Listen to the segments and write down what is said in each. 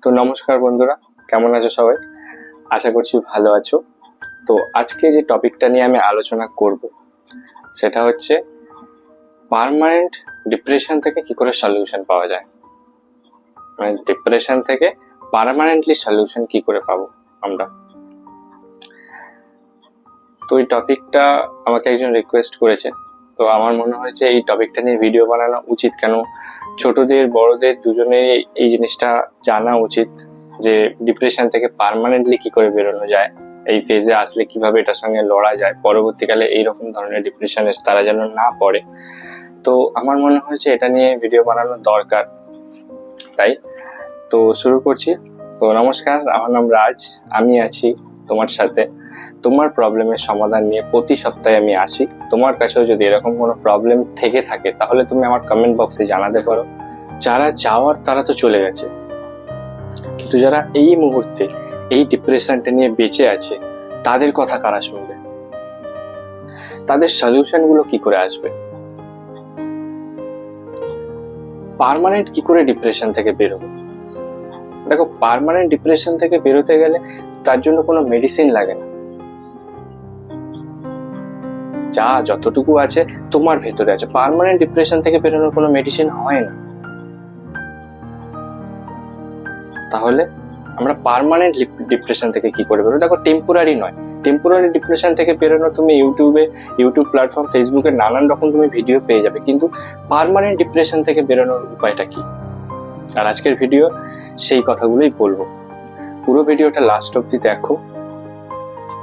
তো নমস্কার বন্ধুরা, কেমন আছো সবাই? আশা করছি ভালো আছো। তো আজকে যে টপিকটা নিয়ে আমি আলোচনা করব সেটা হচ্ছে পার্মানেন্ট ডিপ্রেশন থেকে কি করে সলিউশন পাওয়া যায়। মানে ডিপ্রেশন থেকে পার্মানেন্টলি সলিউশন কি করে পাবো আমরা। তো এই টপিকটা আমাকে একজন রিকোয়েস্ট করেছে, তো আমার মনে হয়েছে এই টপিকটা নিয়ে ভিডিও বানানো উচিত। কেন, ছোটদের বড়দের দুজনেই এই জিনিসটা জানা উচিত যে ডিপ্রেশন থেকে পার্মানেন্টলি কি করে বেরোনো যায়, এই ফেজে আসলে কিভাবে এটার সঙ্গে লড়া যায়, পরবর্তীকালে এইরকম ধরনের ডিপ্রেশনে তারা যেন না পড়ে। তো আমার মনে হয়েছে এটা নিয়ে ভিডিও বানানো দরকার, তাই তো শুরু করছি। তো নমস্কার, আমার নাম রাজ, আমি আছি তোমার সাথে তোমার প্রবলেমের সমাধান নিয়ে। প্রতি সপ্তাহে আমি আসি। তোমার কাছেও যদি এরকম কোনো প্রবলেম থেকে থাকে তাহলে তুমি আমার কমেন্ট বক্সে জানাতে পারো। যারা যাওয়ার তারা তো চলে গেছে, কিন্তু যারা এই মুহূর্তে এই ডিপ্রেশনটা নিয়ে বেঁচে আছে তাদের কথা কারা শুনবে? তাদের সলিউশন গুলো কি করে আসবে? পার্মানেন্ট কি করে ডিপ্রেশন থেকে বেরোবো? দেখো, পার্মানেন্ট ডিপ্রেশন থেকে বেরোতে গেলে তার জন্য কোনো মেডিসিন লাগে না। যা যতটুকু আছে তোমার ভেতরে আছে। পার্মানেন্ট ডিপ্রেশন থেকে বেরোনোর কোনো মেডিসিন হয় না। তাহলে আমরা পার্মানেন্ট ডিপ্রেশন থেকে কি করে বেরোবো? দেখো, টেম্পোরারি নয়। টেম্পোরারি ডিপ্রেশন থেকে বেরোনো তুমি ইউটিউব প্ল্যাটফর্ম, ফেসবুকে নানান রকম তুমি ভিডিও পেয়ে যাবে, কিন্তু পার্মানেন্ট ডিপ্রেশন থেকে বেরোনোর উপায়টা কি? আর আজকের ভিডিও সেই কথাগুলোই বলবো। পুরো ভিডিওটা লাস্ট অব্দি দেখো।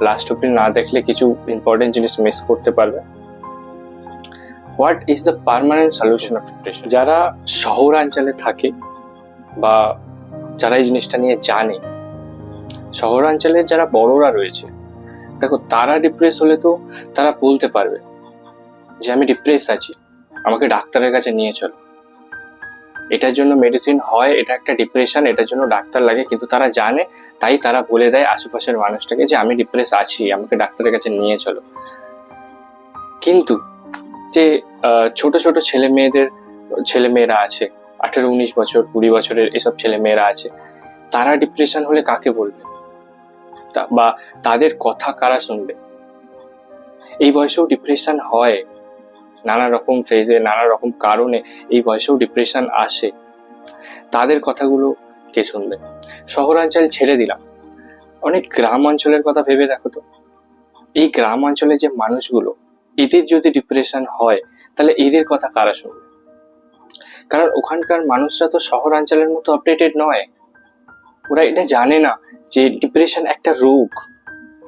লাস্ট অব্দি না দেখলে কিছু ইম্পর্টেন্ট জিনিস মিস করতে পারবে। What is the permanent solution of depression? যারা শহরাঞ্চলে থাকে বা যারা এই জিনিসটা নিয়ে জানে, শহরাঞ্চলের যারা বড়রা রয়েছে, দেখো তারা ডিপ্রেস হলে তো তারা বলতে পারবে যে আমি ডিপ্রেস আছি, আমাকে ডাক্তারের কাছে নিয়ে চলো। এটার জন্য মেডিসিন হয়, এটা একটা ডিপ্রেশন, এটার জন্য ডাক্তার লাগে, কিন্তু তারা জানে, তাই তারা বলে দেয় আশেপাশের মানুষটাকে যে আমি ডিপ্রেস আছি, আমাকে ডাক্তারের কাছে নিয়ে চলো। কিন্তু যে ছোট ছোট ছেলেমেয়েরা আছে, 18-19 বছর 20 বছরের এসব ছেলেমেয়েরা আছে, তারা ডিপ্রেশন হলে কাকে বলবে বা তাদের কথা কারা শুনবে? এই বয়সেও ডিপ্রেশন হয়, নানা রকম ফেজে, নানা রকম কারণে এই বয়সেও ডিপ্রেশন আসে। তাদের কথাগুলো কে শুনবে? শহরাঞ্চল ছেড়ে দিলাম, অনেক গ্রাম অঞ্চলের কথা ভেবে দেখো তো। এই গ্রাম অঞ্চলে যে মানুষগুলো, এদের যদি ডিপ্রেশন হয় তাহলে এদের কথা কারা শুনবে? কারণ ওখানকার মানুষরা তো শহরাঞ্চলের মতো আপডেটেড নয়। ওরা এটা জানে না যে ডিপ্রেশন একটা রোগ,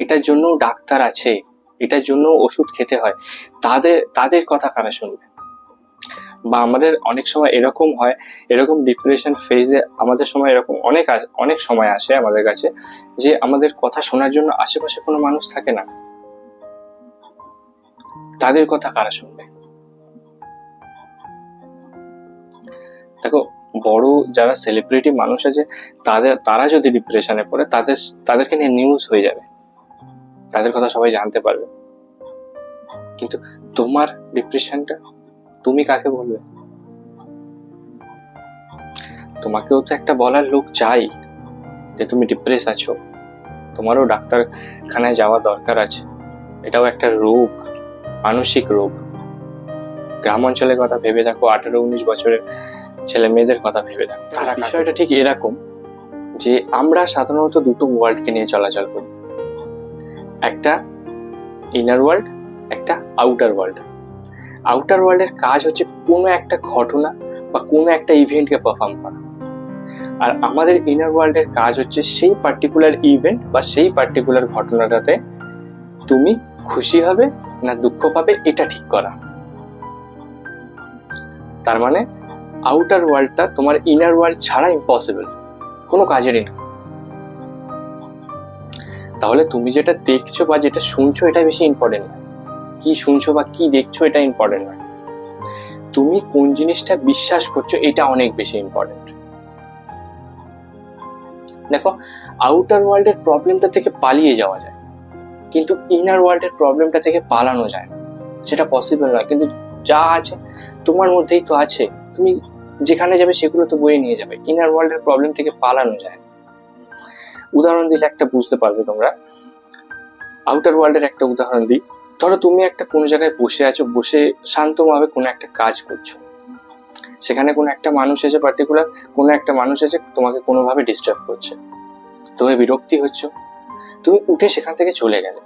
এটার জন্য ডাক্তার আছে, এটার জন্য ওষুধ খেতে হয়। তাদের কথা কারা শুনবে? বা আমাদের অনেক সময় এরকম হয়, এরকম ডিপ্রেশন ফেজে আমাদের সময় এরকম অনেক সময় আসে আমাদের কাছে যে আমাদের কথা শোনার জন্য আশেপাশে কোনো মানুষ থাকে না। তাদের কথা কারা শুনবে? দেখো, বড় যারা সেলিব্রিটি মানুষ আছে, তারা যদি ডিপ্রেশনে পড়ে, তাদেরকে নিয়ে নিউজ হয়ে যাবে, তাদের কথা সবাই জানতে পারবে। কিন্তু তোমার ডিপ্রেশনটা তুমি কাকে বলবে? তোমাকেও তো একটা বলার লোক চাই যে তুমি ডিপ্রেস আছো, তোমারও ডাক্তারখানায় যাওয়া দরকার আছে। এটাও একটা রোগ, মানসিক রোগ। গ্রাম অঞ্চলের কথা ভেবে দেখো, 18-19 বছরের ছেলে মেয়েদের কথা ভেবে দেখো। তারা বিষয়টা ঠিক এরকম যে আমরা সাধারণত দুটো ওয়ার্ল্ডকে নিয়ে চলাচল করি, একটা ইনার ওয়ার্ল্ড, একটা আউটার ওয়ার্ল্ড। আউটার ওয়ার্ল্ডের কাজ হচ্ছে কোনো একটা ঘটনা বা কোনো একটা ইভেন্টকে পারফর্ম করা, আর আমাদের ইনার ওয়ার্ল্ডের কাজ হচ্ছে সেই পার্টিকুলার ইভেন্ট বা সেই পার্টিকুলার ঘটনাটাতে তুমি খুশি হবে না দুঃখ পাবে এটা ঠিক করা। তার মানে আউটার ওয়ার্ল্ডটা তোমার ইনার ওয়ার্ল্ড ছাড়া ইম্পসিবল, কোনো কাজেরই না। তাহলে তুমি যেটা দেখছো বা যেটা শুনছো এটা বেশি ইম্পর্টেন্ট নয়, কি শুনছো বা কি দেখছো এটা ইম্পর্টেন্ট নয়, তুমি কোন জিনিসটা বিশ্বাস করছো এটা অনেক বেশি ইম্পর্টেন্ট। দেখো, আউটার ওয়ার্ল্ডের প্রবলেমটা থেকে পালিয়ে যাওয়া যায়, কিন্তু ইনার ওয়ার্ল্ডের প্রবলেমটা থেকে পালানো যায় না, সেটা পসিবল নয়। কিন্তু যা আছে তোমার মধ্যেই তো আছে, তুমি যেখানে যাবে সেগুলো তো বয়ে নিয়ে যাবে। ইনার ওয়ার্ল্ডের প্রবলেম থেকে পালানো যায়। উদাহরণ দিলে একটা বুঝতে পারবে তোমরা। আউটার ওয়ার্ল্ডের একটা উদাহরণ দিই। ধরো তুমি একটা কোনো জায়গায় বসে আছো, বসে শান্তভাবে কোনো একটা কাজ করছো, সেখানে কোনো একটা মানুষ এসে পার্টিকুলার কোনো একটা মানুষ এসে তোমাকে কোনোভাবে ডিস্টার্ব করছে, তুমি বিরক্তি হচ্ছ, তুমি উঠে সেখান থেকে চলে গেলে।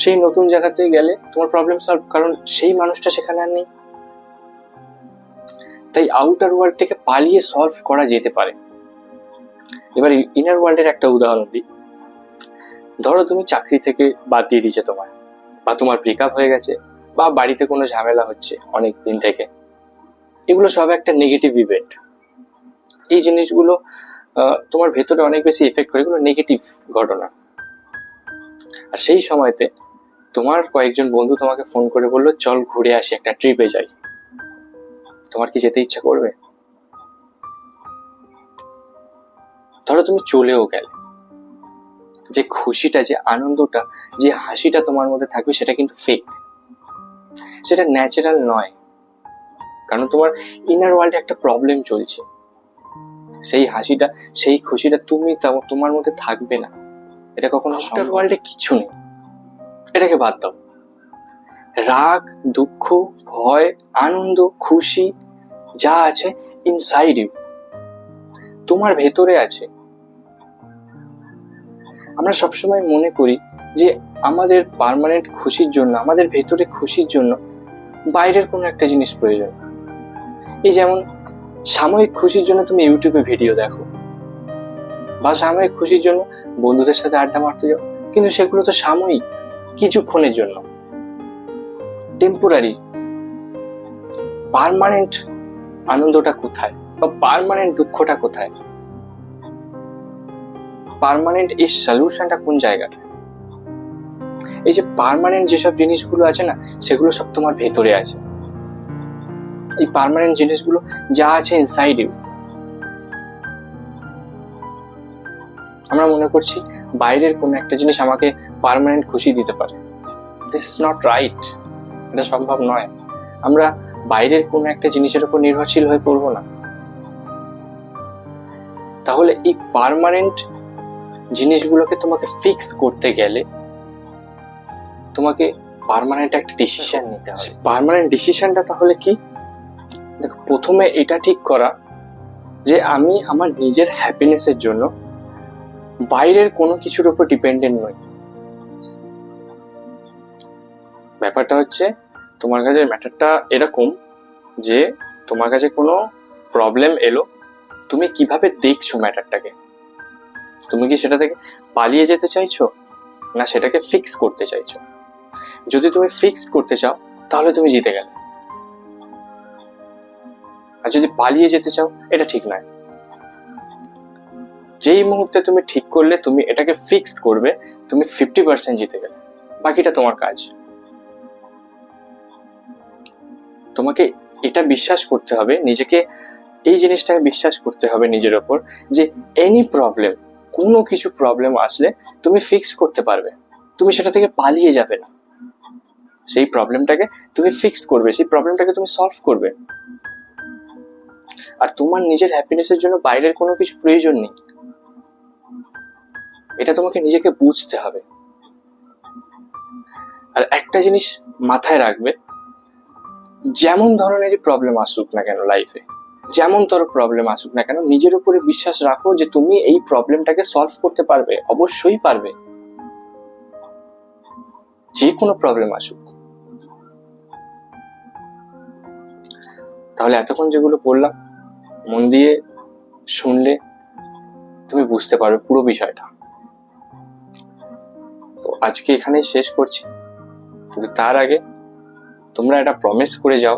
সেই নতুন জায়গাতে গেলে তোমার প্রবলেম সলভ, কারণ সেই মানুষটা সেখানে আর নেই। তাই আউটার ওয়ার্ল্ড থেকে পালিয়ে সলভ করা যেতে পারে। এবার ইনার ওয়ার্ল্ডের একটা উদাহরণ দিই। ধরো তুমি চাকরি থেকে বাদ দিয়ে দিয়েছে তোমার, বা তোমার ব্রেকআপ হয়ে গেছে, বা বাড়িতে কোনো ঝামেলা হচ্ছে অনেক দিন থেকে। এগুলো সব একটা নেগেটিভ ইভেন্ট। এই জিনিসগুলো তোমার ভেতরে অনেক বেশি এফেক্ট করে, এগুলো নেগেটিভ ঘটনা। আর সেই সময়তে তোমার কয়েকজন বন্ধু তোমাকে ফোন করে বললো চল ঘুরে আসি, একটা ট্রিপে যাই। তোমার কি যেতে ইচ্ছা করবে? ধরো তুমি চলেও গেলে, যে খুশিটা, যে আনন্দটা, যে হাসিটা তোমার মধ্যে থাকবে সেটা কিন্তু ফেক, সেটা ন্যাচারাল নয়। কারণ তোমার ইনার ওয়ার্ল্ডে একটা প্রবলেম চলছে। সেই হাসিটা, সেই খুশিটা তোমার মধ্যে থাকবে না। এটা কখনো আউটার ওয়ার্ল্ডে কিছু নেই, এটাকে বাদ দাও। রাগ, দুঃখ, ভয়, আনন্দ, খুশি যা আছে ইনসাইড ইউ, তোমার ভেতরে আছে। আমরা সবসময় মনে করি যে আমাদের পার্মানেন্ট খুশির জন্য, আমাদের ভেতরে খুশির জন্য বাইরের কোনো একটা জিনিস প্রয়োজন। এই যেমন সাময়িক খুশির জন্য তুমি ইউটিউবে ভিডিও দেখো, বা সাময়িক খুশির জন্য বন্ধুদের সাথে আড্ডা মারতে যাও, কিন্তু সেগুলো তো সাময়িক, কিছুক্ষণের জন্য, টেম্পোরারি। পার্মানেন্ট আনন্দটা কোথায়, বা পার্মানেন্ট দুঃখটা কোথায়? পার্মানেন্ট এই সলিউশনটা কোন জায়গাটা? এই যে পার্মানেন্ট যেসব জিনিসগুলো আছে না, সেগুলো সব তোমার ভেতরে আছে। এই পার্মানেন্ট জিনিসগুলো যা আছে ইনসাইড ইউ। আমরা মনে করছি বাইরের কোনো একটা জিনিস আমাকে পার্মানেন্ট খুশি দিতে পারে। দিস ইজ নট রাইট, এটা সম্ভব নয়। আমরা বাইরের কোনো একটা জিনিসের উপর নির্ভরশীল হয়ে পড়বো না। তাহলে এই পার্মানেন্ট জিনিসগুলোকে তোমাকে ফিক্স করতে গেলে তোমাকে পার্মানেন্ট একটা ডিসিশন নিতে হবে। পার্মানেন্ট ডিসিশনটা তাহলে কি? দেখো, প্রথমে এটা ঠিক করা যে আমি আমার নিজের হ্যাপিনেসের জন্য বাইরের কোনো কিছুর উপর ডিপেন্ডেন্ট নই। ব্যাপারটা হচ্ছে, তোমার কাছে ম্যাটারটা এরকম যে তোমার কাছে কোনো প্রবলেম এলো, তুমি কিভাবে দেখছো ম্যাটারটাকে? তুমি কি সেটা থেকে পালিয়ে যেতে চাইছো, না সেটাকে ফিক্স করতে চাইছো? যদি তুমি ফিক্স করতে চাও তাহলে তুমি জিতে গেলে, আর যদি পালিয়ে যেতে চাও এটা ঠিক নয়। যেই মুহূর্তে তুমি ঠিক করলে তুমি এটাকে ফিক্সড করবে, তুমি 50% জিতে গেলে, বাকিটা তোমার কাজ। তোমাকে এটা বিশ্বাস করতে হবে, নিজেকে এই জিনিসটাকে বিশ্বাস করতে হবে নিজের ওপর, যে এনি প্রবলেম, কোনো কিছু প্রবলেম আসলে তুমি ফিক্স করতে পারবে, তুমি সেটা থেকে পালিয়ে যাবে না। সেই প্রবলেমটাকে তুমি ফিক্সড করবে, সেই প্রবলেমটাকে তুমি সলভ করবে। আর তোমার নিজের হ্যাপিনেসের জন্য বাইরের কোনো কিছু প্রয়োজন নেই, এটা তোমাকে নিজেকে বুঝতে হবে। আর একটা জিনিস মাথায় রাখবে, যেমন ধরনেরই প্রবলেম আসুক না কেন লাইফে, যেমন তোর প্রবলেম আসুক না কেন, নিজের উপরে বিশ্বাস রাখো যে তুমি এই প্রবলেমটাকে সলভ করতে পারবে, অবশ্যই পারবে। যে কোনো প্রবলেম আসুক। তাহলে এতক্ষণ যেগুলো বললাম, মন দিয়ে শুনলে তুমি বুঝতে পারবে পুরো বিষয়টা। তো আজকে এখানেই শেষ করছি, কিন্তু তার আগে তোমরা এটা প্রমিস করে যাও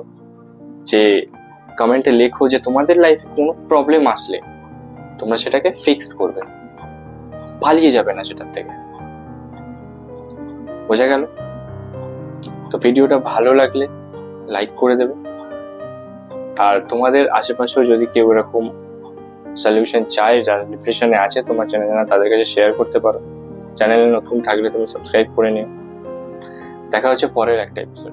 যে কমেন্টে লেখো যে তোমাদের লাইফে কোনো প্রবলেম আসলে তোমরা সেটাকে ফিক্সড করবে, পালিয়ে যাবে না সেটার থেকে। বোঝা গেল? তো ভিডিওটা ভালো লাগলে লাইক করে দেবে, আর তোমাদের আশেপাশেও যদি কেউ এরকম সলিউশন চায়, যারা ডিপ্রেশনে আছে, তোমার চ্যানেল জানা, তাদের কাছে শেয়ার করতে পারো। চ্যানেলে নতুন থাকলে তুমি সাবস্ক্রাইব করে নিও। দেখা হচ্ছে পরের একটা এপিসোড।